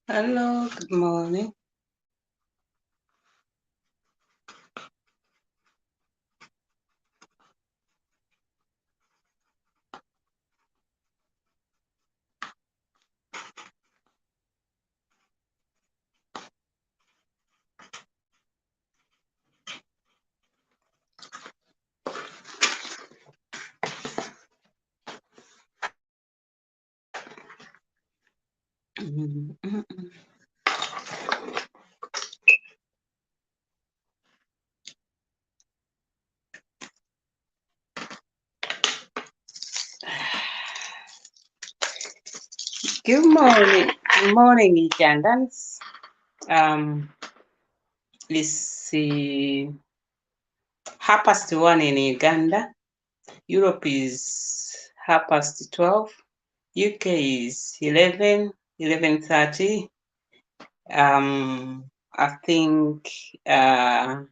Hello, good morning. Good morning, Ugandans. It's 1:30 in Uganda. Europe is 12:30. UK is 11:30. I think I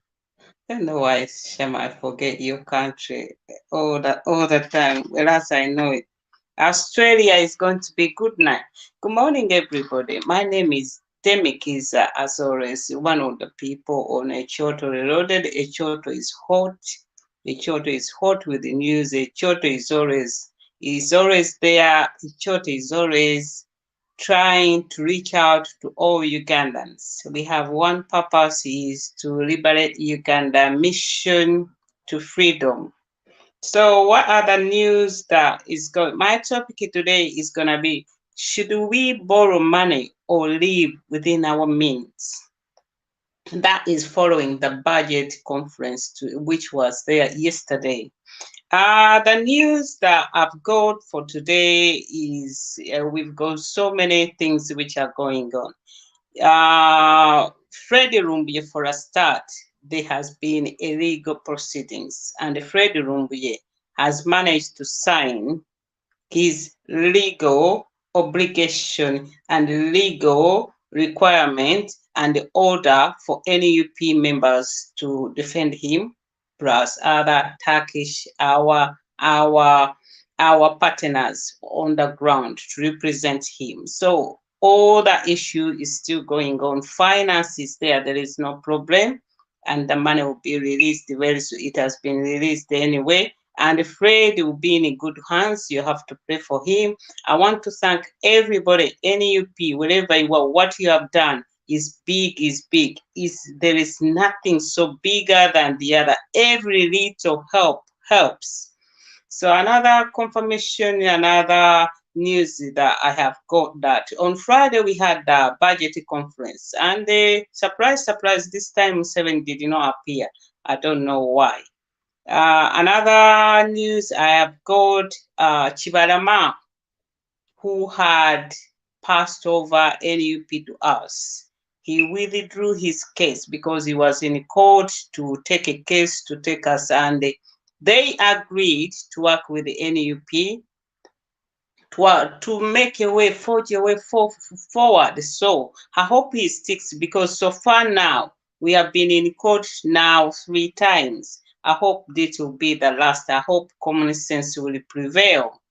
don't know why, Shema, I forget your country all the time, whereas I know it. Australia is going to be good night. Good morning, everybody. My name is Demikiza, as always, one of the people on Echoto Reloaded. Echoto is hot. Echoto is hot with the news. Echoto is always there. Echoto is always trying to reach out to all Ugandans. We have one purpose, is to liberate Uganda, mission to freedom. So what are the news that is going? My topic today is gonna be: should we borrow money or live within our means? That is following the budget conference which was there yesterday. The news that I've got for today is we've got so many things which are going on. Freddie Rumbiye, for a start, there has been illegal proceedings, and Freddie Rumbiye has managed to sign his legal obligation and legal requirement and order for NUP members to defend him, plus other Turkish, our partners on the ground to represent him. So all that issue is still going on. Finance is there is no problem, and the money will be released very soon. It has been released anyway, and Fred will be in good hands. You have to pray for him. I want to thank everybody, NUP, wherever you are. What you have done is big, there is nothing so bigger than the other. Every little help helps. So another confirmation, another news that I have got, that on Friday we had the budget conference, and the surprise, this time Seven did not appear. I don't know why. Another news I have got, Chibalama, who had passed over NUP to us. He withdrew his case because he was in court to take a case to take us, and they agreed to work with the NUP to make a way, forge a way forward. So I hope he sticks, because so far now we have been in court now 3 times. I hope this will be the last. I hope common sense will prevail.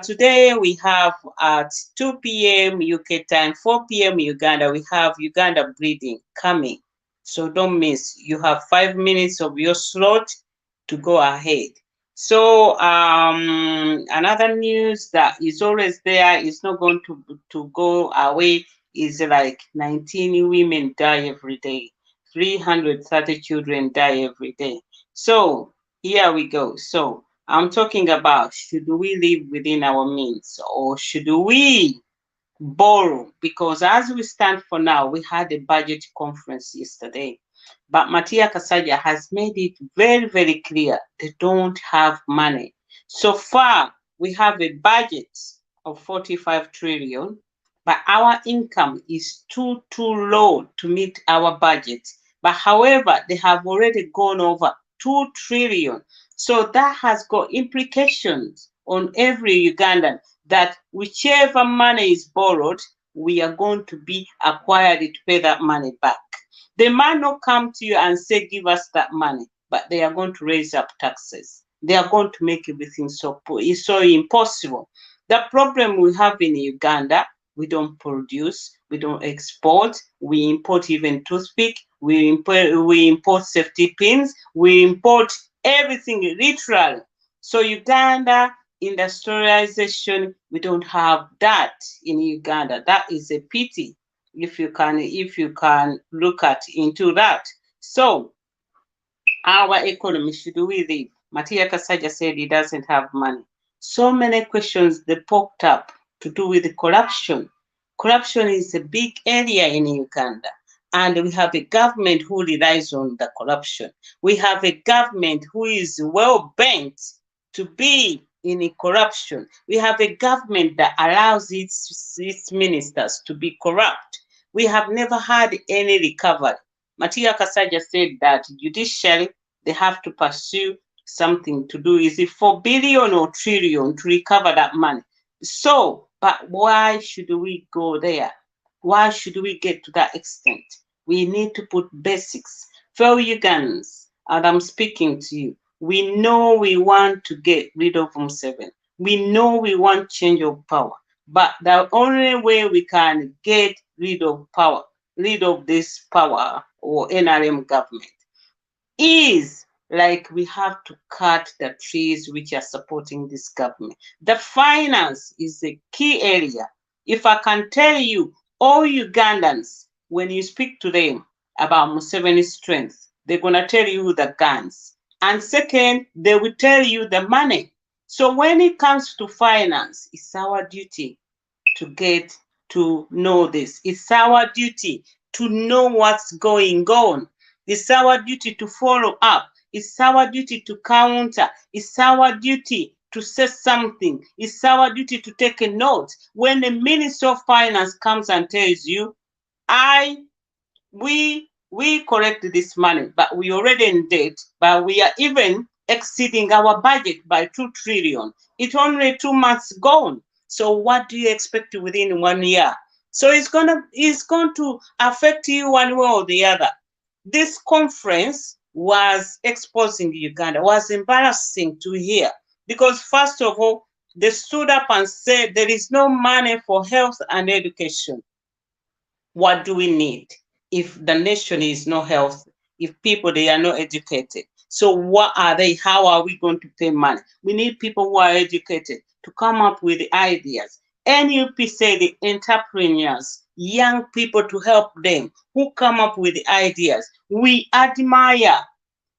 Today we have at 2 p.m. UK time, 4 p.m. Uganda, we have Uganda breeding coming. So don't miss. You have 5 minutes of your slot to go ahead. So another news that is always there, is not going to go away, is like 19 women die every day, 330 children die every day. So here we go. So I'm talking about, should we live within our means or should we borrow? Because as we stand for now, we had a budget conference yesterday, but Matia Kasaja has made it very, very clear they don't have money. So far, we have a budget of 45 trillion, but our income is too low to meet our budget. But however, they have already gone over 2 trillion. So that has got implications on every Ugandan, that whichever money is borrowed, we are going to be acquired to pay that money back. They might not come to you and say, give us that money, but they are going to raise up taxes. They are going to make everything so poor. It's so impossible. The problem we have in Uganda, we don't produce, we don't export, we import even toothpick, we import safety pins, we import everything literally. So Uganda industrialization, we don't have that in Uganda. That is a pity if you can look at into that. So our economy, should we live? Matia Kasaja said he doesn't have money. So many questions they poked up to do with the corruption. Corruption is a big area in Uganda, and we have a government who relies on the corruption. We have a government who is well bent to be in corruption. We have a government that allows its ministers to be corrupt. We have never had any recovery. Matia Kasaja said that judicially they have to pursue something to do. Is it 4 billion or trillion to recover that money? So, but why should we go there? Why should we get to that extent? We need to put basics. Fellow Ugandans, and I'm speaking to you, we know we want to get rid of Museveni. We know we want change of power. But the only way we can get rid of power, rid of this power or NRM government, is like we have to cut the trees which are supporting this government. The finance is the key area. If I can tell you, all Ugandans, when you speak to them about Museveni's strength, they're going to tell you the guns. And second, they will tell you the money. So when it comes to finance, it's our duty to get to know this. It's our duty to know what's going on. It's our duty to follow up. It's our duty to counter. It's our duty to say something. It's our duty to take a note. When the Minister of Finance comes and tells you, we collect this money, but we already in debt, but we are even exceeding our budget by 2 trillion. It's only 2 months gone. So what do you expect within 1 year? So it's going to affect you one way or the other. This conference was exposing Uganda, was embarrassing to hear, because first of all, they stood up and said there is no money for health and education. What do we need if the nation is not healthy, if people they are not educated? So what are they? How are we going to pay money? We need people who are educated to come up with ideas. NUP say the entrepreneurs, young people to help them who come up with ideas. We admire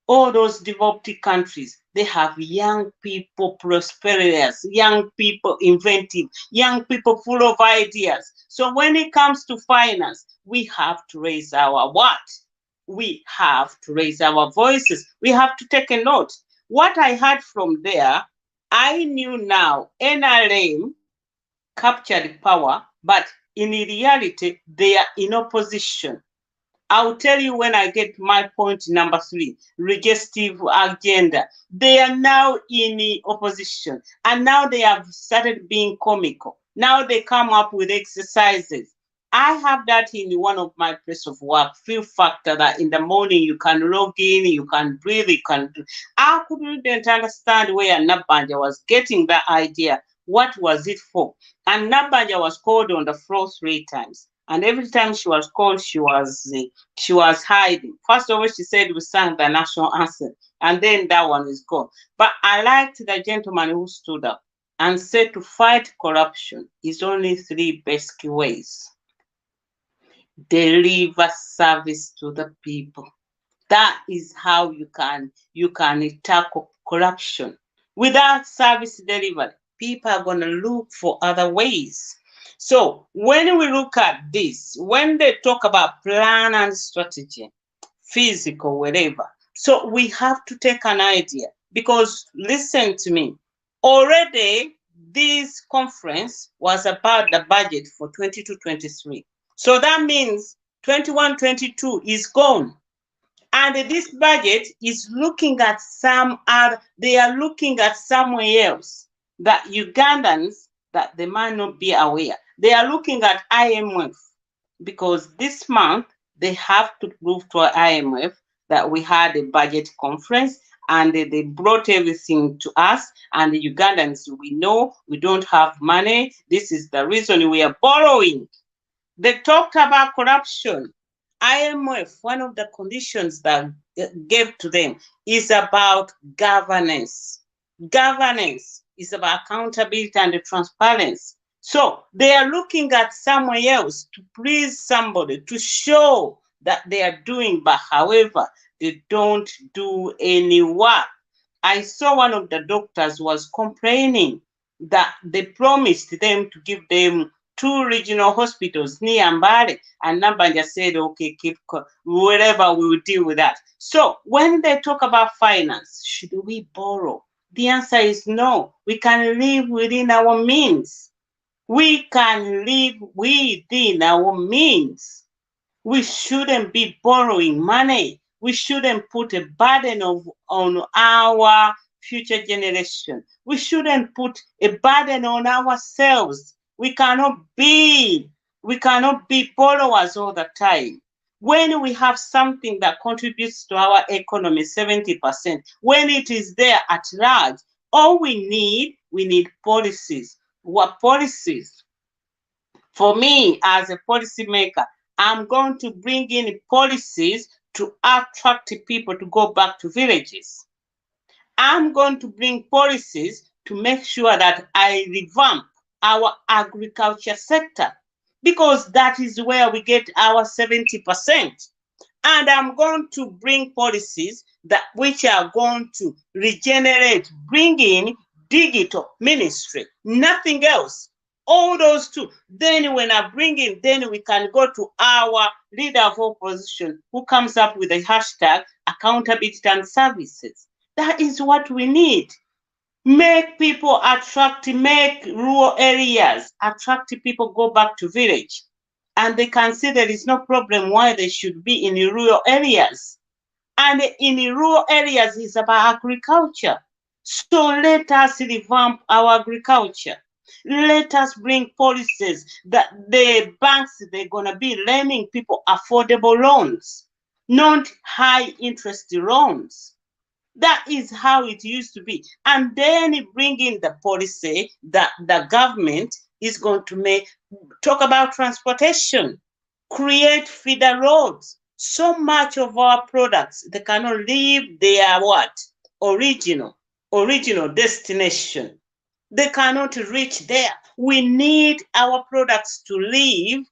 all those developed countries. They have young people prosperous, young people inventive, young people full of ideas. So when it comes to finance, we have to raise our what? We have to raise our voices. We have to take a note. What I heard from there, I knew now NRM captured power, but in reality, they are in opposition. I'll tell you when I get my point number 3, legislative agenda. They are now in the opposition, and now they have started being comical. Now they come up with exercises. I have that in one of my place of work, feel factor, that in the morning you can log in, you can breathe, you can do. I couldn't understand where Nabanja was getting that idea. What was it for? And Nabanja was called on the floor 3 times. And every time she was called, she was hiding. First of all, she said we sang the national anthem, and then that one is gone. But I liked the gentleman who stood up and said to fight corruption is only 3 basic ways. Deliver service to the people. That is how you can tackle corruption. Without service delivery, people are going to look for other ways. So when we look at this, when they talk about plan and strategy, physical, whatever, so we have to take an idea, because listen to me, already this conference was about the budget for 22-23. So that means 21-22 is gone. And this budget is looking at they are looking at somewhere else that Ugandans, that they might not be aware. They are looking at IMF, because this month they have to prove to IMF that we had a budget conference, and they brought everything to us, and the Ugandans, we know we don't have money. This is the reason we are borrowing. They talked about corruption. IMF, one of the conditions that gave to them is about governance. Governance is about accountability and transparency. So they are looking at somewhere else to please somebody, to show that they are doing, but however, they don't do any work. I saw one of the doctors was complaining that they promised them to give them two regional hospitals near Mbale, and Nabanja said, okay, keep wherever we will deal with that. So when they talk about finance, should we borrow? The answer is no. We can live within our means. We can live within our means. We shouldn't be borrowing money. We shouldn't put a burden on our future generation. We shouldn't put a burden on ourselves. We cannot be borrowers all the time. When we have something that contributes to our economy 70%, when it is there at large, all we need policies. What policies? For me, as a policymaker, I'm going to bring in policies to attract people to go back to villages. I'm going to bring policies to make sure that I revamp our agriculture sector, because that is where we get our 70%. And I'm going to bring policies that which are going to regenerate, bring in digital ministry, nothing else. All those two. Then when I bring in, then we can go to our leader of opposition who comes up with a hashtag accountability and services. That is what we need. Make people attract, make rural areas attract people, go back to village. And they can see there is no problem why they should be in rural areas. And in rural areas, it's about agriculture. So let us revamp our agriculture. Let us bring policies that the banks, they're going to be lending people affordable loans, not high interest loans. That is how it used to be. And then bring in the policy that the government is going to make, talk about transportation, create feeder roads. So much of our products, they cannot leave their what? Original destination. They cannot reach there. We need our products to leave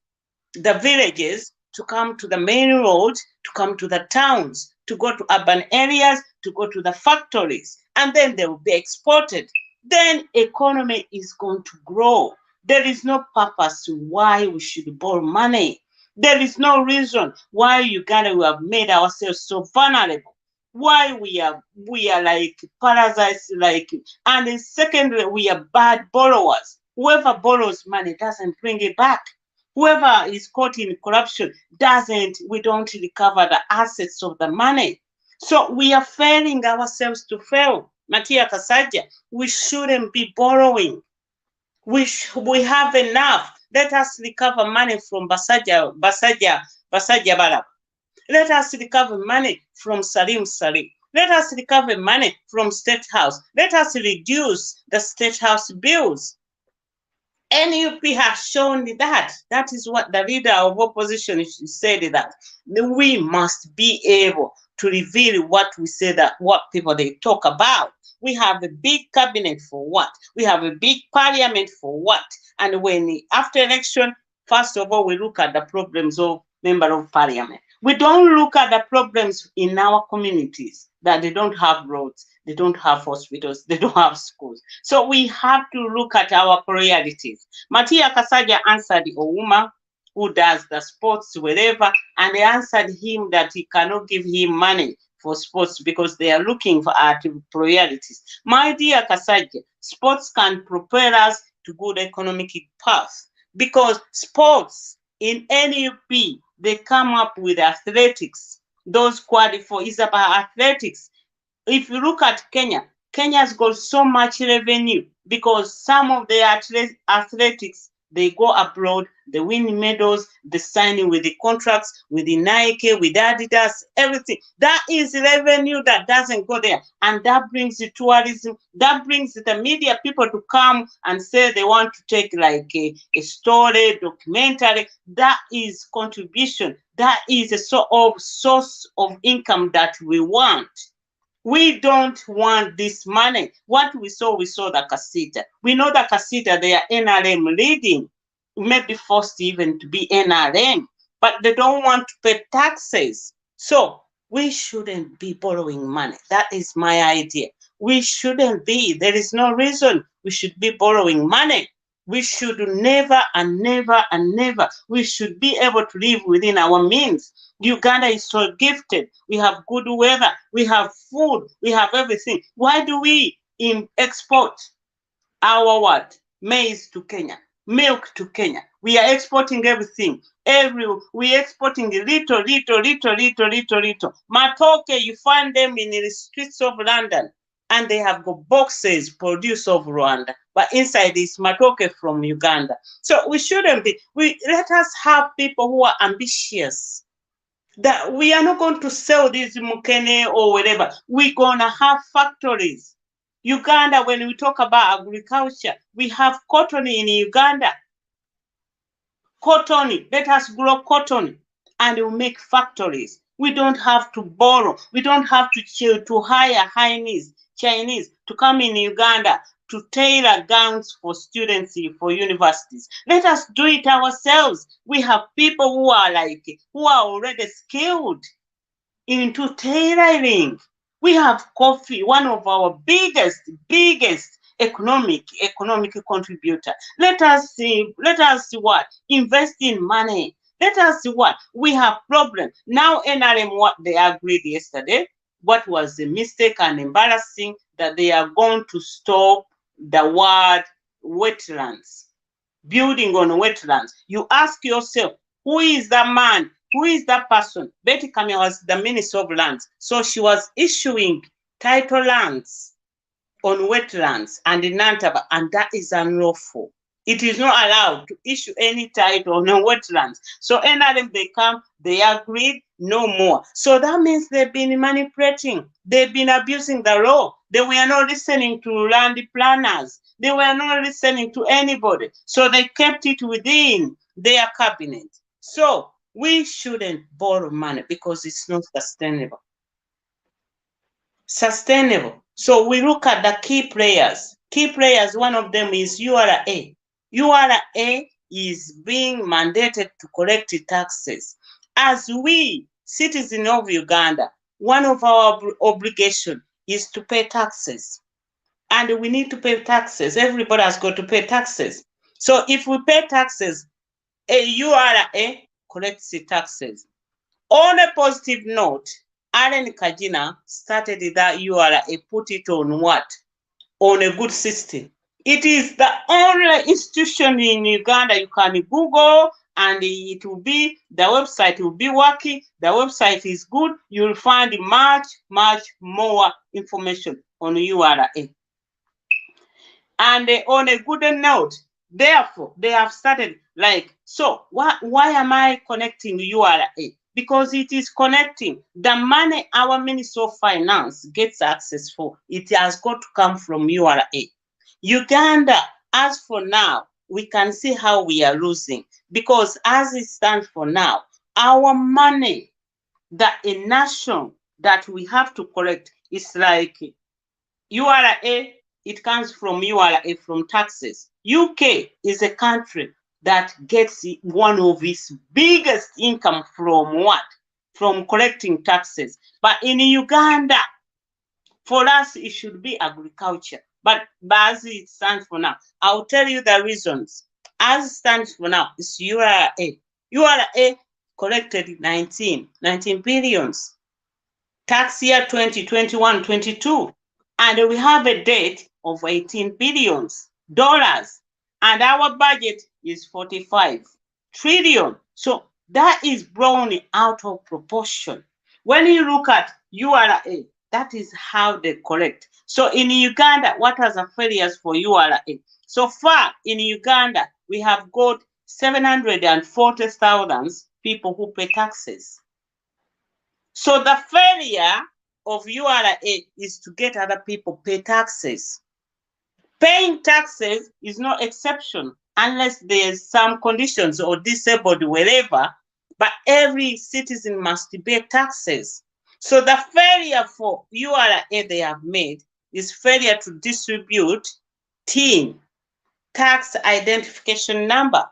the villages, to come to the main roads, to come to the towns, to go to urban areas, to go to the factories, and then they will be exported. Then economy is going to grow. There is no purpose why we should borrow money. There is no reason why Uganda we have made ourselves so vulnerable. Why we are like parasites, like, and then secondly, we are bad borrowers. Whoever borrows money doesn't bring it back. Whoever is caught in corruption we don't recover the assets of the money. So we are failing ourselves to fail. Matia Kasaja, we shouldn't be borrowing. We have enough. Let us recover money from Basaja Balab. Let us recover money from Salim. Let us recover money from State House. Let us reduce the State House bills. NUP has shown that. That is what the leader of opposition said, that we must be able to reveal what we say, that what people they talk about. We have a big cabinet for what? We have a big parliament for what? And when after election, first of all, we look at the problems of member of parliament. We don't look at the problems in our communities, that they don't have roads, they don't have hospitals, they don't have schools. So we have to look at our priorities. Matia Kasaja answered Ouma, who does the sports wherever, and they answered him that he cannot give him money for sports because they are looking for at priorities. My dear Kasaja, sports can propel us to good economic path, because sports in NUP, they come up with athletics. Those qualify is about athletics. If you look at Kenya's got so much revenue because some of the athletics, They go abroad, they win medals, they sign with the contracts with the Nike, with Adidas, everything. That is revenue that doesn't go there. And that brings the tourism, that brings the media people to come and say they want to take like a story, documentary. That is contribution. That is a source of income that we want. We don't want this money. What we saw the Kasita. We know the Kasita, they are NRM leading, maybe forced even to be NRM, but they don't want to pay taxes. So we shouldn't be borrowing money. That is my idea. We shouldn't be. There is no reason we should be borrowing money. We should never and never and never. We should be able to live within our means. Uganda is so gifted. We have good weather. We have food. We have everything. Why do we export our what? Maize to Kenya, milk to Kenya? We are exporting everything. We exporting little. Matoke, you find them in the streets of London, and they have got boxes produced of Rwanda, but inside is matoke from Uganda. So we shouldn't be. Let us have people who are ambitious. That we are not going to sell this mukene or whatever. We're gonna have factories. Uganda, when we talk about agriculture, we have cotton in Uganda. Cotton, let us grow cotton and we'll make factories. We don't have to borrow. We don't have to hire Chinese to come in Uganda to tailor gowns for students for universities. Let us do it ourselves. We have people who are already skilled into tailoring. We have coffee, one of our biggest economic contributor. Let us see what? Invest in money. Let us see what? We have problem. Now NRM, what they agreed yesterday, what was the mistake and embarrassing, that they are going to stop the word wetlands, building on wetlands. You ask yourself, who is the man? Who is that person? Betty Kamya was the Minister of Lands. So she was issuing title lands on wetlands and in Nantaba, and that is unlawful. It is not allowed to issue any title on wetlands. So NRM, they come, they agreed, no more. So that means they've been manipulating. They've been abusing the law. They were not listening to land planners. They were not listening to anybody. So they kept it within their cabinet. So we shouldn't borrow money because it's not sustainable. So we look at the key players. Key players, one of them is URA. URA is being mandated to collect taxes. As we, citizens of Uganda, one of our obligations is to pay taxes. And we need to pay taxes. Everybody has got to pay taxes. So if we pay taxes, a URA collects the taxes. On a positive note, Allen Kajina started that URA, put it on what? On a good system. It is the only institution in Uganda you can Google and it will be, the website will be working. The website is good. You'll find much more information on URA. And on a good note, therefore, they have started so why am I connecting URA? Because it is connecting the money our Minister of Finance gets access for. It has got to come from URA. Uganda, as for now, we can see how we are losing, because as it stands for now, our money, that a nation that we have to collect is like URA, it comes from URA, from taxes. UK is a country that gets one of its biggest income from what? From collecting taxes. But in Uganda, for us, it should be agriculture. But as it stands for now, I'll tell you the reasons. As it stands for now, it's URA. URA collected 19 billions. Tax year 2021-22. And we have a debt of $18 billion. And our budget is 45 trillion. So that is blown out of proportion. When you look at URA, that is how they collect. So in Uganda, what are the failures for URA? So far in Uganda, we have got 740,000 people who pay taxes. So the failure of URA is to get other people pay taxes. Paying taxes is no exception unless there's some conditions or disabled wherever, but every citizen must pay taxes. So the failure for URA they have made is failure to distribute TIN, tax identification number,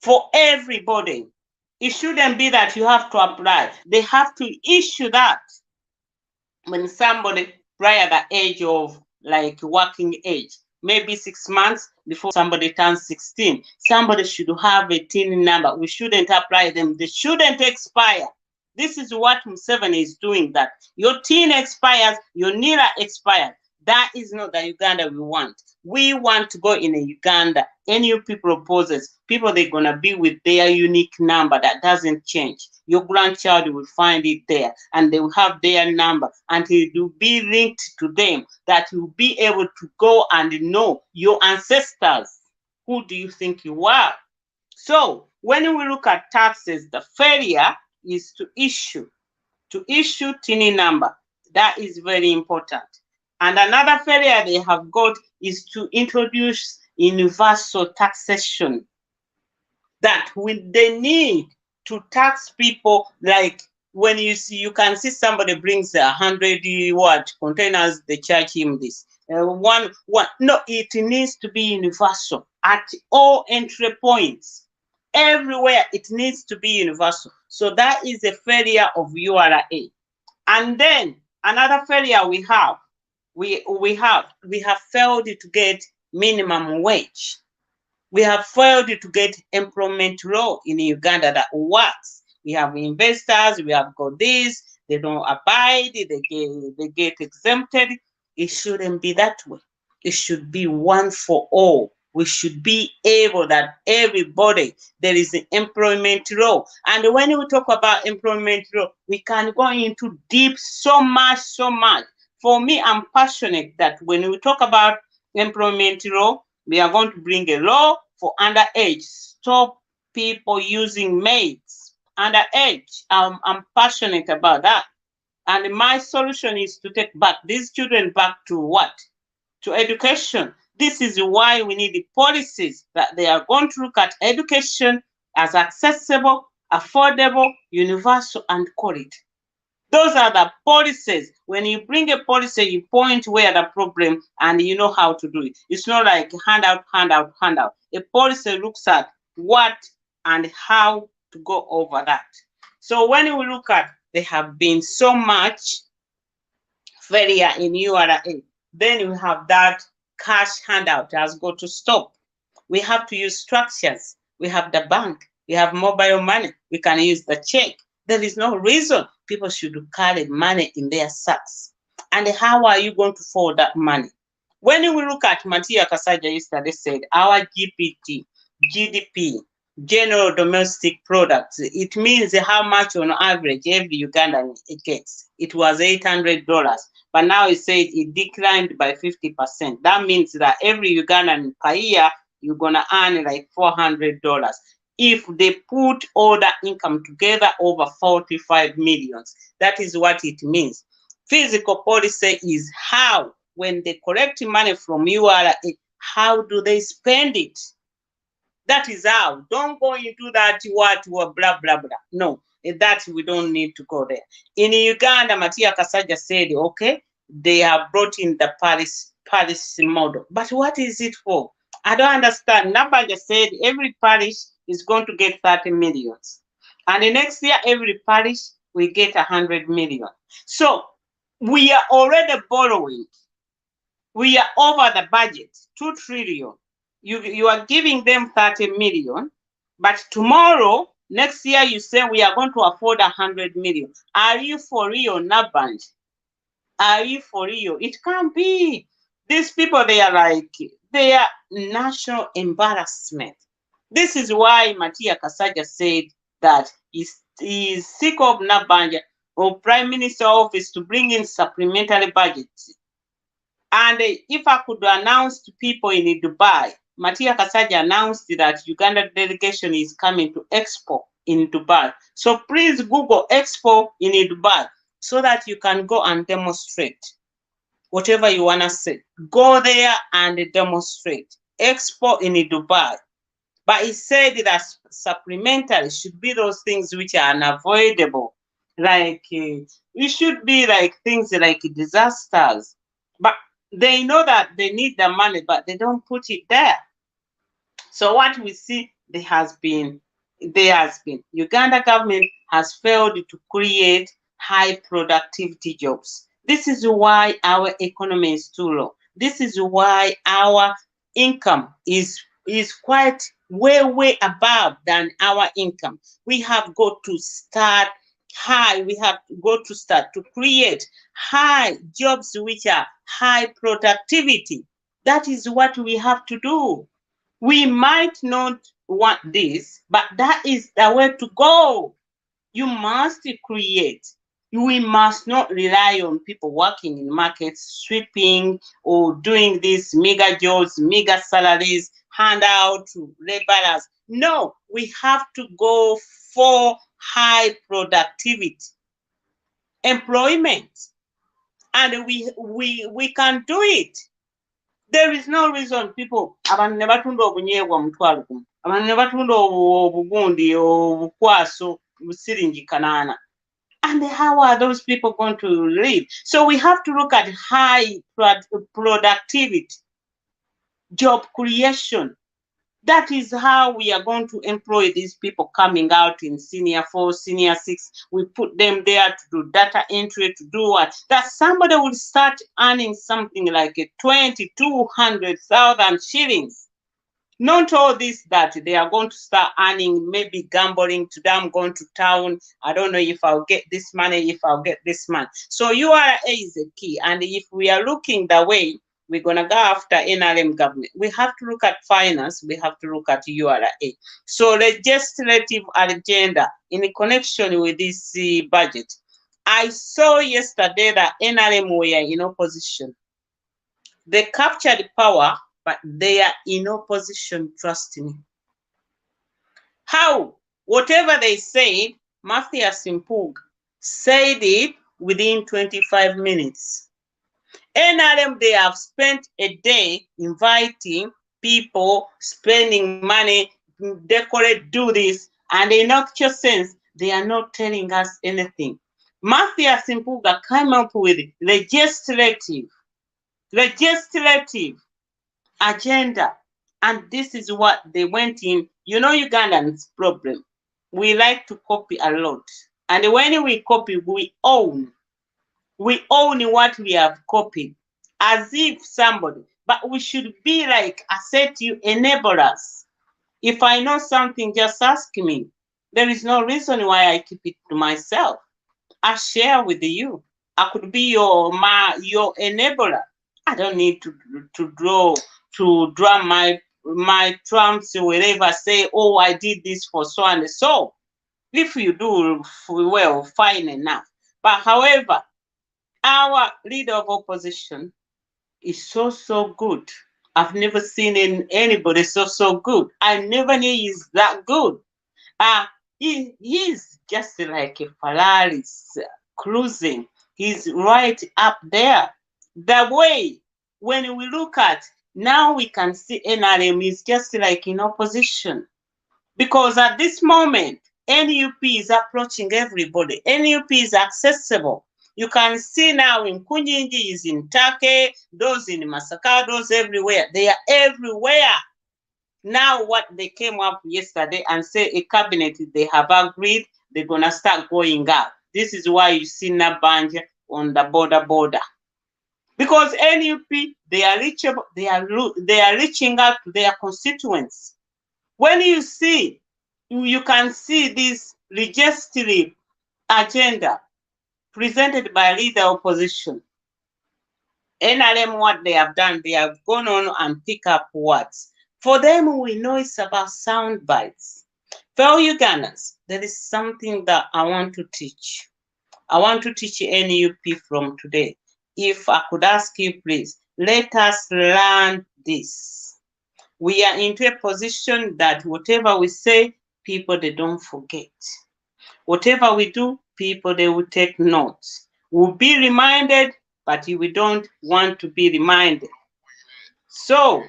for everybody. It shouldn't be that you have to apply. They have to issue that when somebody prior the age of like working age, maybe 6 months before somebody turns 16, somebody should have a TIN number. We shouldn't apply them. They shouldn't expire. This is what Museveni is doing, that your TIN expires, your NIRA expires. That is not the Uganda we want. We want to go in a Uganda. Any people proposes, people they're gonna be with their unique number that doesn't change. Your grandchild will find it there, and they will have their number, and it will be linked to them. That you'll be able to go and know your ancestors. Who do you think you are? So when we look at taxes, the failure is to issue TIN number. That is very important. And another failure they have got is to introduce universal taxation. That with the need to tax people, like when you can see somebody brings 100 containers, they charge him this. One. No, it needs to be universal at all entry points. Everywhere it needs to be universal. So that is a failure of URA. And then another failure we have failed to get minimum wage. We have failed to get employment law in Uganda that works. We have investors, we have got this, they don't abide, they get exempted. It shouldn't be that way. It should be one for all. We should be able that everybody, there is an employment law. And when we talk about employment law, we can go into deep so much. For me, I'm passionate that when we talk about employment law, we are going to bring a law for underage. Stop people using maids underage. I'm passionate about that. And my solution is to take back these children back to what? To education. This is why we need the policies that they are going to look at education as accessible, affordable, universal, and quality. Those are the policies. When you bring a policy, you point where the problem and you know how to do it. It's not like handout. A policy looks at what and how to go over that. So when we look at, there have been so much failure in URA, then we have that cash handout has got to stop. We have to use structures. We have the bank. We have mobile money. We can use the check. There is no reason people should carry money in their sacks. And how are you going to forward that money? When we look at Matia Kasaja yesterday said, our GDP, general domestic products, it means how much on average every Ugandan gets. It was $800, but now it said it declined by 50%. That means that every Ugandan per year, you're gonna earn like $400. If they put all the income together, over 45 million. That is what it means. Fiscal policy is how, when they collect money from URA, how do they spend it? That is how. Don't go into that what blah blah blah. No, that we don't need to go there. In Uganda, Matia Kasaja said, okay, they have brought in the Paris model. But what is it for? I don't understand. Nabaja said every parish is going to get 30 million. And the next year, every parish will get 100 million. So we are already borrowing. We are over the budget, 2 trillion. You are giving them 30 million, but tomorrow, next year, you say we are going to afford 100 million. Are you for real, Naband? Are you for real? It can't be. These people, they are national embarrassment. This is why Matia Kasaja said that he's sick of Nabanja or Prime Minister office to bring in supplementary budgets. And if I could announce to people in Dubai, Matia Kasaja announced that Uganda delegation is coming to Expo in Dubai. So please Google Expo in Dubai so that you can go and demonstrate whatever you want to say. Go there and demonstrate. Expo in Dubai. But he said that supplementary should be those things which are unavoidable. Like, it should be like things like disasters. But they know that they need the money, but they don't put it there. So what we see, there has been Uganda government has failed to create high productivity jobs. This is why our economy is too low. This is why our income is quite way above than our income. We have got to start high. We have got to start to create high jobs which are high productivity. That is what we have to do. We might not want this, but that is the way to go. You must create. We must not rely on people working in markets, sweeping or doing these mega jobs, mega salaries, hand out to laborers. No, we have to go for high productivity employment, and we can do it. There is no reason people abantu ne batunda obunyeebwa mutwalo gumu, abantu ne batunda obugundi obukwaso siringi kanaana. And how are those people going to live? So we have to look at high productivity, job creation. That is how we are going to employ these people coming out in senior 4, senior 6. We put them there to do data entry, to do what? That somebody will start earning something like 200,000 shillings. Not all this that they are going to start earning, maybe gambling. Today I'm going to town. I don't know if I'll get this money, if I'll get this money. So URA is a key. And if we are looking the way we're going to go after NRM government, we have to look at finance, we have to look at URA. So legislative agenda in connection with this budget. I saw yesterday that NRM were in opposition. They captured power, but they are in opposition, trust me. How? Whatever they said, Matthias Simpug said it within 25 minutes. NRM, they have spent a day inviting people, spending money, decorate, do this, and in actual sense, they are not telling us anything. Matthias Simpuga came up with legislative agenda, and this is what they went in. You know, Ugandans' problem, we like to copy a lot, and when we copy, we own what we have copied, as if somebody, but we should be like assertive enablers. If I know something, just ask me. There is no reason why I keep it to myself. I share with you. I could be your enabler. I don't need to draw my trumps wherever, say, oh, I did this for so and so. If you do well, fine enough. But however, our leader of opposition is so good. I've never seen anybody so good. I never knew he's that good. He's just like a Ferrari cruising. He's right up there. The way, when we look at, now we can see NRM is just like in opposition. Because at this moment, NUP is approaching everybody. NUP is accessible. You can see now in Kunyinji, is in Take, those in Masaka, those everywhere. They are everywhere. Now what they came up yesterday and say a cabinet, they have agreed, they're going to start going out. This is why you see Nabanja on the border. Because NUP, they are reachable, they are reaching out to their constituents. When you see, you can see this legislative agenda presented by leader opposition. NRM, what they have done, they have gone on and pick up words. For them, we know it's about sound bites. Fellow Ugandans, there is something that I want to teach. I want to teach NUP from today. If I could ask you, please, let us learn this. We are into a position that whatever we say, people they don't forget. Whatever we do, people they will take notes. We'll be reminded, but we don't want to be reminded. So, as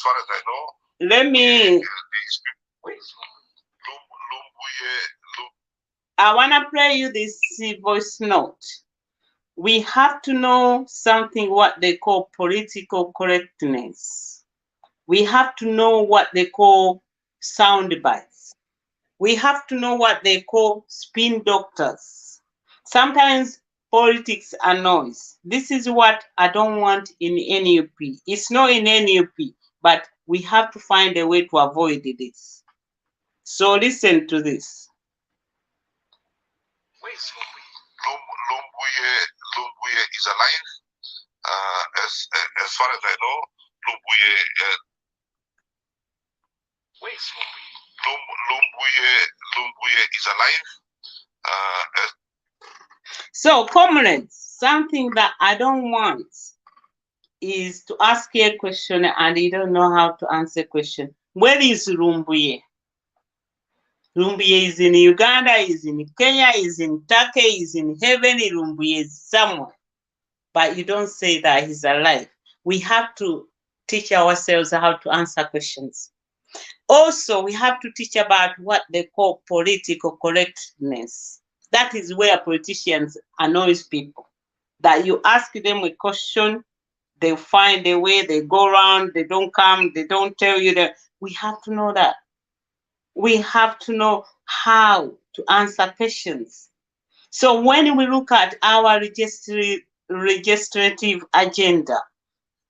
far as I know, let me. I want to play you this voice note. We have to know something what they call political correctness. We have to know what they call sound bites. We have to know what they call spin doctors. Sometimes politics are noise. This is what I don't want in NUP. It's not in NUP, but we have to find a way to avoid this. So listen to this. Lumbuye is alive. As far as I know, Lumbuye is alive. So, comrades, something that I don't want is to ask you a question and you don't know how to answer a question. Where is Lumbuye? Lumbuye is in Uganda, is in Kenya, is in Turkey, is in heaven. Lumbuye is somewhere. But you don't say that he's alive. We have to teach ourselves how to answer questions. Also, we have to teach about what they call political correctness. That is where politicians annoy people. That you ask them a question, they find a way, they go around, they don't come, they don't tell you that. We have to know that. We have to know how to answer questions. So when we look at our legislative agenda,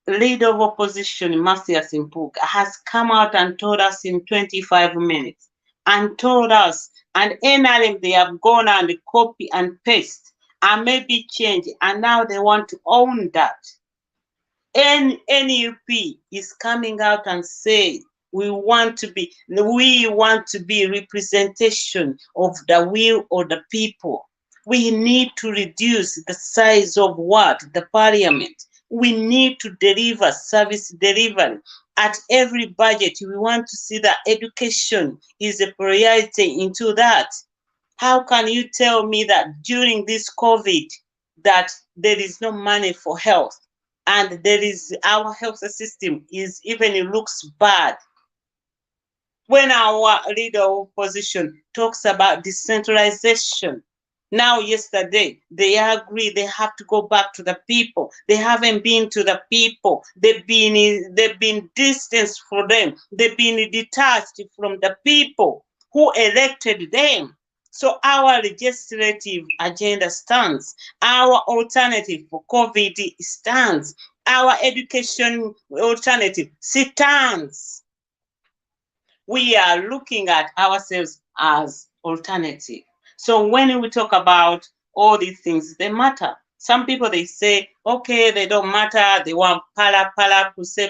leader of opposition, Mathias Mpuga, has come out and told us in 25 minutes and told us, and NRM, they have gone and copy and paste and maybe change, and now they want to own that. NUP is coming out and say we want to be representation of the will of the people. We need to reduce the size of what? The parliament. We need to deliver service delivery. At every budget, we want to see that education is a priority into that. How can you tell me that during this COVID that there is no money for health? And there is our health system is even it looks bad. When our leader of opposition talks about decentralization, now yesterday they agree they have to go back to the people. They haven't been to the people. They've been distanced from them. They've been detached from the people who elected them. So our legislative agenda stands. Our alternative for COVID stands. Our education alternative stands. We are looking at ourselves as alternative. So when we talk about all these things, they matter. Some people, they say, okay, they don't matter. They want pala, puse,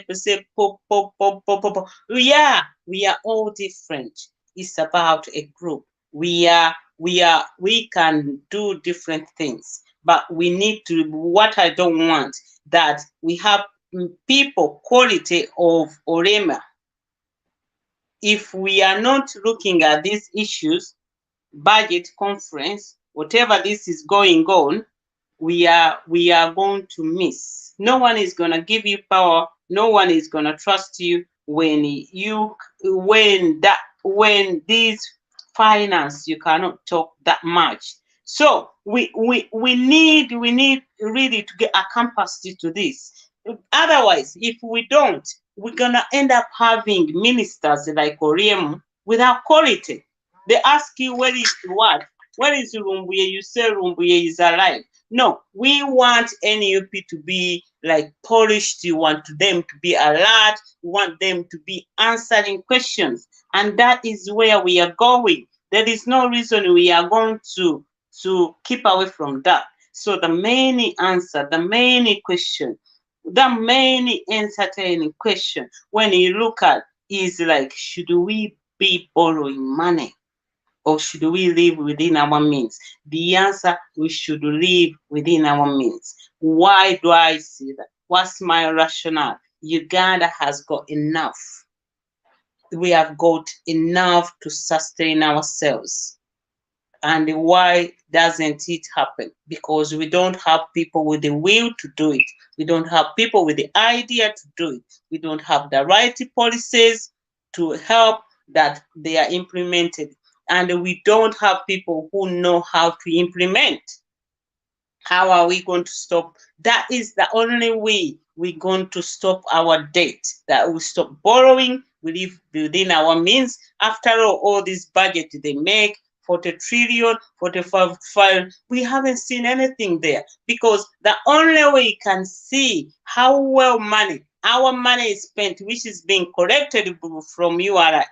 pop, pop, pop, pop, pop. Yeah, we are all different. It's about a group. We can do different things, but we need to, what I don't want, that we have people quality of Orema. If we are not looking at these issues, budget conference, whatever this is going on, we are going to miss. No one is going to give you power. No one is going to trust you when these finance, you cannot talk that much. So we need really to get a capacity to this. Otherwise, if we don't, we're gonna end up having ministers like Oriemu without quality. They ask you where is what? Where is Lumbuye? You say Lumbuye is alive. No, we want NUP to be like polished. You want them to be alert. You want them to be answering questions. And that is where we are going. There is no reason we are going to keep away from that. So the main answer, the main question, the main entertaining question when you look at is like, should we be borrowing money? Or should we live within our means? The answer, we should live within our means. Why do I say that? What's my rationale? Uganda has got enough. We have got enough to sustain ourselves. And why doesn't it happen? Because we don't have people with the will to do it. We don't have people with the idea to do it. We don't have the right policies to help that they are implemented. And we don't have people who know how to implement. How are we going to stop? That is the only way we're going to stop our debt, that we stop borrowing, we live within our means. After all this budget they make, 40 trillion, 45, we haven't seen anything there, because the only way you can see how well our money is spent, which is being collected from URA,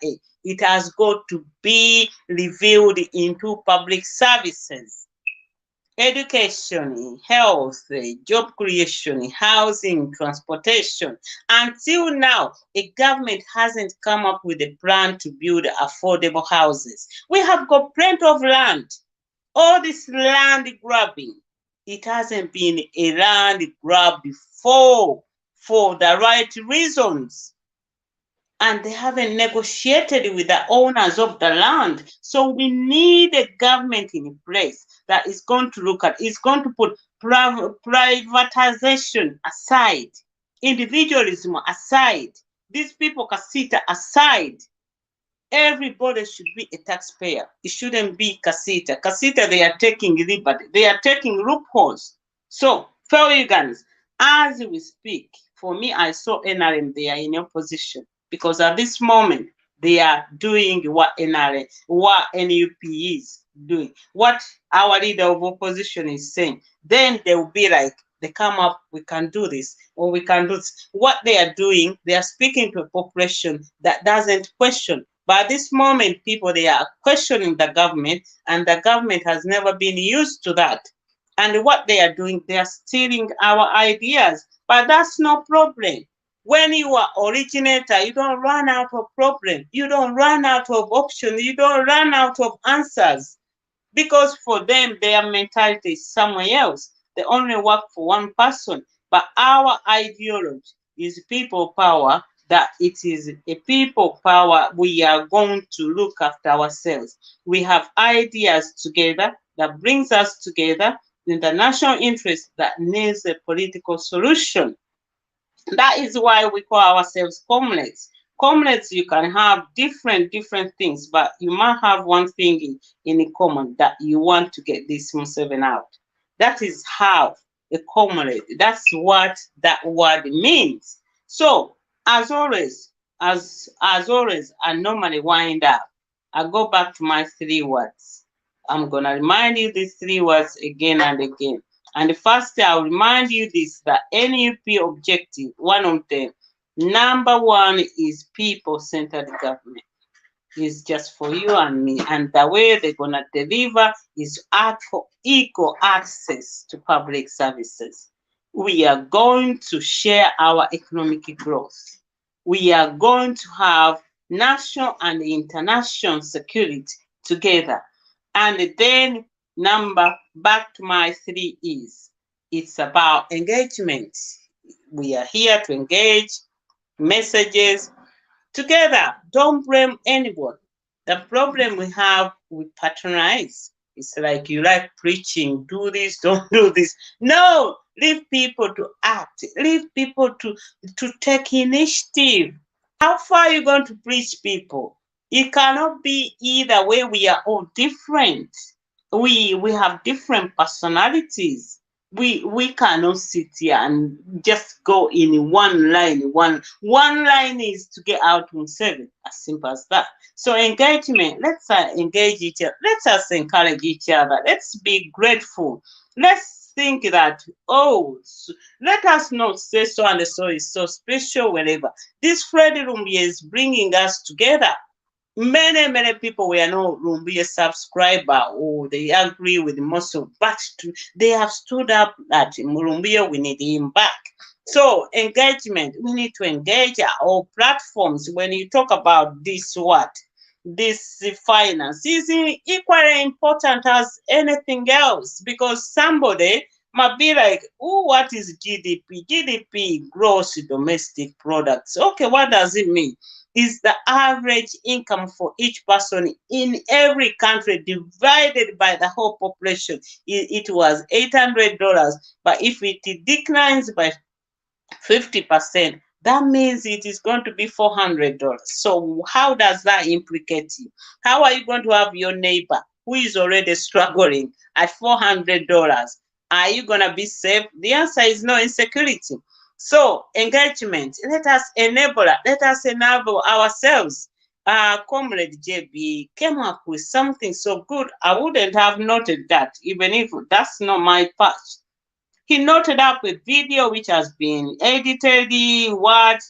it has got to be revealed into public services. Education, health, job creation, housing, transportation. Until now, a government hasn't come up with a plan to build affordable houses. We have got plenty of land. All this land grabbing, it hasn't been a land grab before for the right reasons. And they haven't negotiated with the owners of the land. So we need a government in place that is going to look at, is going to put privatization aside, individualism aside, these people can sit aside. Everybody should be a taxpayer. It shouldn't be Casita. Casita, they are taking liberty. They are taking loopholes. So, fellow Ugandans, as we speak, for me, I saw NRM, they are in opposition, because at this moment, they are doing what NUP is doing, what our leader of opposition is saying. Then they will be like, they come up, we can do this, or we can do this. What they are doing, they are speaking to a population that doesn't question. But at this moment, people, they are questioning the government, and the government has never been used to that. And what they are doing, they are stealing our ideas. But that's no problem. When you are originator, you don't run out of problem. You don't run out of options. You don't run out of answers. Because for them, their mentality is somewhere else. They only work for one person. But our ideology is people power, that it is a people power. We are going to look after ourselves. We have ideas together that brings us together in the national interest that needs a political solution. That is why we call ourselves comrades. Comrades, you can have different things, but you might have one thing in common, that you want to get this Museveni out. That is how a comrade, that's what that word means. So, as always, I normally wind up. I go back to my 3 words. I'm gonna remind you these 3 words again and again. And first, I'll remind you this, the NUP objective, one of them, number one, is people-centered government. It's just for you and me. And the way they're going to deliver is act for equal access to public services. We are going to share our economic growth. We are going to have national and international security together. And then back to my 3 is, it's about engagement. We are here to engage messages together. Don't blame anyone. The problem we have, we patronize. It's like, you like preaching, do this, don't do this. No, leave people to act. Leave people to take initiative. How far are you going to preach people? It cannot be either way. We are all different. We have different personalities. We cannot sit here and just go in one line. One line is to get out on 7. As simple as that. So engagement. Let's engage each other. Let us encourage each other. Let's be grateful. Let's think that, let us not say so and so is so special, wherever. This Friday room is bringing us together. Many people were not Rumbiya subscriber, or they agree with most of, but they have stood up that Rumbiya, we need him back. So engagement, we need to engage all platforms. When you talk about this finance is equally important as anything else, because somebody might be like, oh, what is GDP? GDP, gross domestic products. Okay, what does it mean? Is the average income for each person in every country divided by the whole population. It was $800, but if it declines by 50%, that means it is going to be $400. So how does that implicate you? How are you going to have your neighbor who is already struggling at $400? Are you going to be safe? The answer is no. Insecurity. So engagement, let us enable ourselves. Comrade JB came up with something so good. I wouldn't have noted that, even if that's not my patch. He noted up a video which has been edited, what,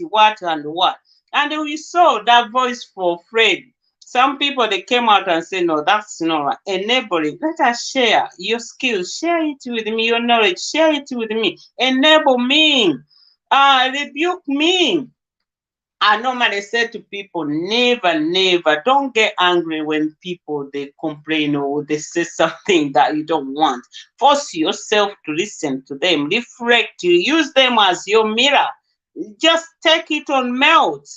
and what. And we saw that voice for Fred. Some people, they came out and said, no, that's not right. Enabling. Let us share your skills. Share it with me, your knowledge. Share it with me. Enable me. Rebuke me. I normally say to people, never, never, don't get angry when people they complain or they say something that you don't want. Force yourself to listen to them, reflect, use them as your mirror. Just take it on melt.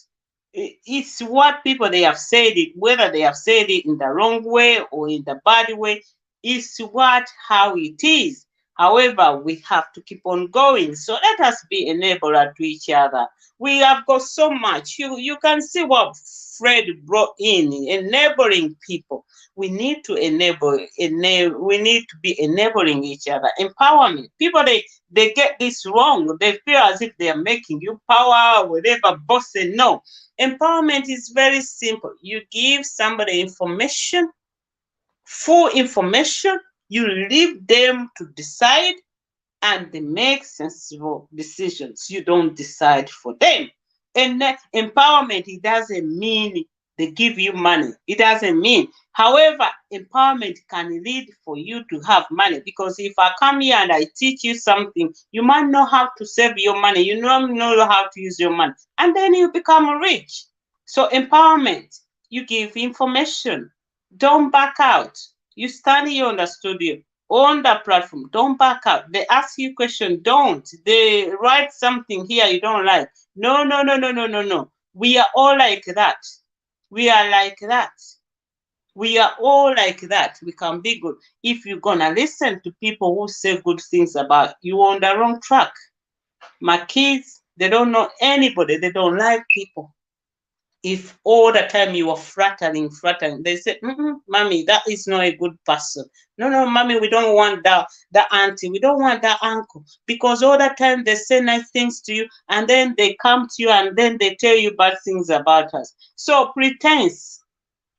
It's what people they have said it, whether they have said it in the wrong way or in the bad way, it's what how it is. However, we have to keep on going. So let us be enabler to each other. We have got so much. You can see what Fred brought in, enabling people. We need to we need to be enabling each other. Empowerment. People they get this wrong. They feel as if they are making you power, whatever boss say no. Empowerment is very simple. You give somebody information, full information, you leave them to decide and they make sensible decisions. You don't decide for them. And empowerment, it doesn't mean they give you money. It doesn't mean. However, empowerment can lead for you to have money, because if I come here and I teach you something, you might know how to save your money. You don't know how to use your money. And then you become rich. So empowerment, you give information. Don't back out. You stand here on the studio, on the platform, don't back out. They ask you question, don't. They write something here you don't like. No, no, no, no, no, no, no. We are all like that. We are like that. We are all like that. We can be good. If you're gonna listen to people who say good things about you, you're on the wrong track. My kids, they don't know anybody. They don't like people. If all the time you are flattering, they say, mommy, that is not a good person. No, no, mommy, we don't want that auntie, we don't want that uncle. Because all the time they say nice things to you, and then they come to you and then they tell you bad things about us. So pretense.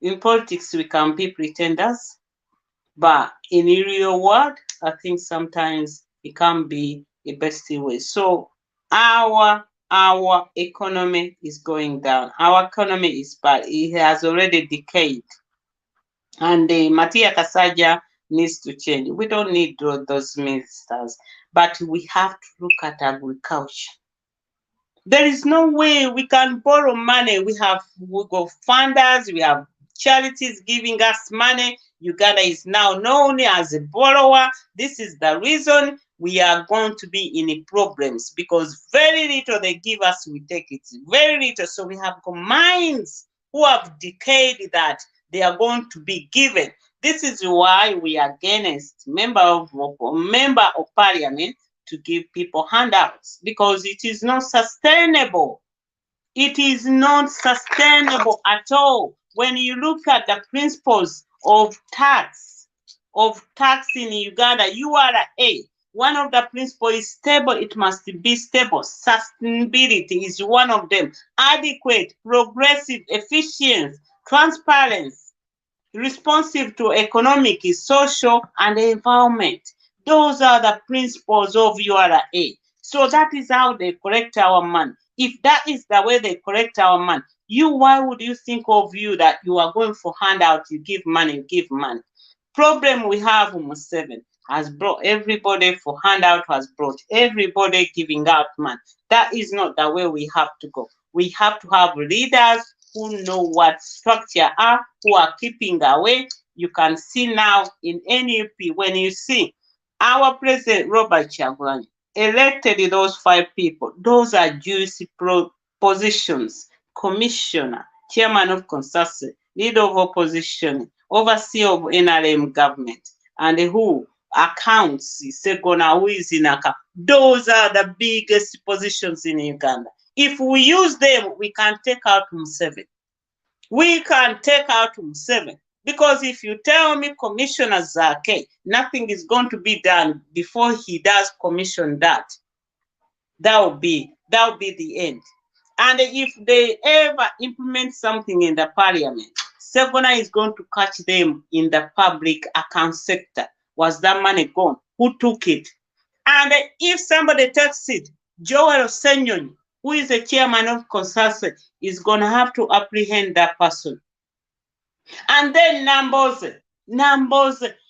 In politics, we can be pretenders, but in the real world, I think sometimes it can be a best way. So our economy is going down. Our economy is bad. It has already decayed. And the Matia Kasaja needs to change. We don't need those ministers, but we have to look at agriculture. There is no way we can borrow money. We got funders, we have charities giving us money. Uganda is now known as a borrower. This is the reason we are going to be in problems, because very little they give us, we take it. Very little. So we have got minds who have decayed that they are going to be given. This is why we are against member of parliament to give people handouts, because it is not sustainable. It is not sustainable at all. When you look at the principles of tax in Uganda, URA, one of the principles is stable. It must be stable. Sustainability is one of them. Adequate, progressive, efficient, transparent, responsive to economic, social, and environment. Those are the principles of URA. So that is how they collect our money. If that is the way they collect our money, why would you think of you that you are going for handout, you give money, Problem we have, Museveni has brought everybody for handout, has brought everybody giving out money. That is not the way we have to go. We have to have leaders who know what structure are, who are keeping away. You can see now in NUP, when you see Our President Robert Chagulanyi elected those 5 people. Those are juicy positions: commissioner, chairman of consultancy, leader of opposition, overseer of NRM government, and who accounts Segona, who is in account. Those are the biggest positions in Uganda. If we use them, we can take out Museveni. We can take out Museveni. Because if you tell me Commissioner Zake, nothing is going to be done before he does commission that, that will be the end. And if they ever implement something in the parliament, Segona is going to catch them in the public account sector. Was that money gone? Who took it? And if somebody takes it, Joel Senyonyi, who is the chairman of consultancy, is going to have to apprehend that person. And then Numbers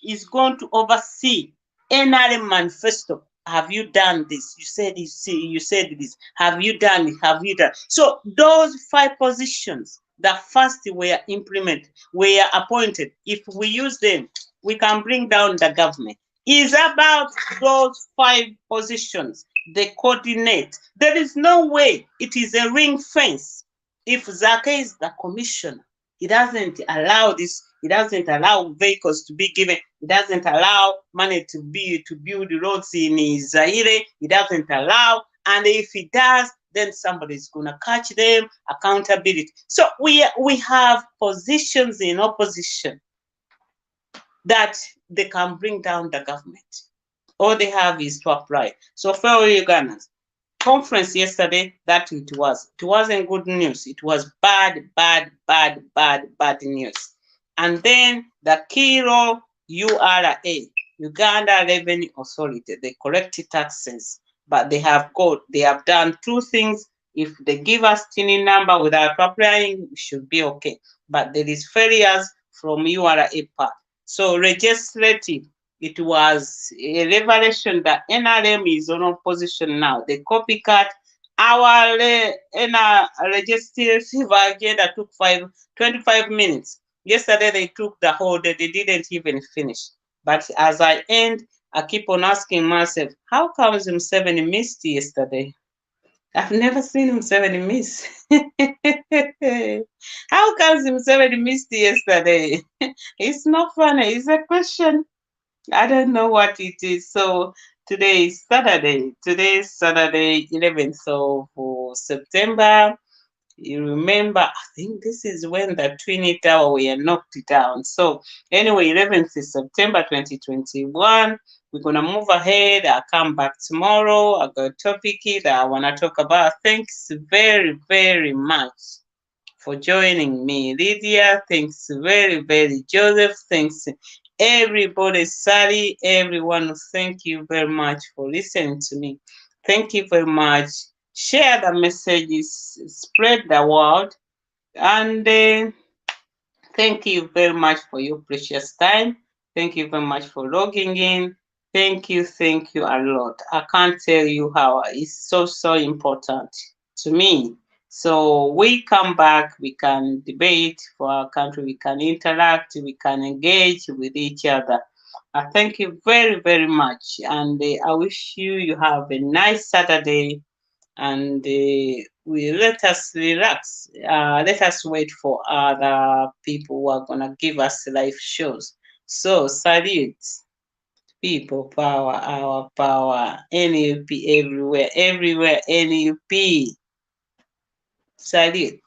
is going to oversee NRM manifesto. Have you done this? You said this. Have you done it? Have you done? So those 5 positions that first were implemented, were appointed. If we use them, we can bring down the government. Is about those 5 positions. They coordinate. There is no way it is a ring fence. If Zake is the commissioner, he doesn't allow this. He doesn't allow vehicles to be given. He doesn't allow money to build roads in Zaire. He doesn't allow. And if he does, then somebody is going to catch them. Accountability. So we have positions in opposition that they can bring down the government. All they have is to apply. So fellow Ugandans, conference yesterday, that it wasn't good news. It was bad news. And then the key role, URA, Uganda Revenue Authority, they collect taxes, but they have done 2 things. If they give us TIN number without applying, we should be okay. But there is failures from URA part. So legislative, it was a revelation that NRM is on opposition now. The copycat. Our legislative agenda took 25 minutes. Yesterday they took the whole day. They didn't even finish. But as I end, I keep on asking myself, how comes Museveni missed yesterday? I've never seen Museveni miss. How comes Museveni missed yesterday? It's not funny. It's a question. I don't know what it is. So today is Saturday. Today is Saturday, 11th of September. You remember, I think this is when the Twin Tower were knocked down. So anyway, 11th is September 2021. We're going to move ahead. I'll come back tomorrow. I've got a topic that I want to talk about. Thanks very, very much for joining me. Lydia, thanks very, Joseph, thanks everybody, Sally, everyone, thank you very much for listening to me. Thank you very much. Share the messages, spread the word, and thank you very much for your precious time. Thank you very much for logging in. Thank you a lot. I can't tell you how it's so important to me. So we come back, we can debate for our country, we can interact, we can engage with each other. I thank you very much, and I wish you have a nice Saturday, and we let us relax. Let us wait for other people who are gonna give us live shows. So salute, people power, our power, NUP everywhere, NUP. Salute.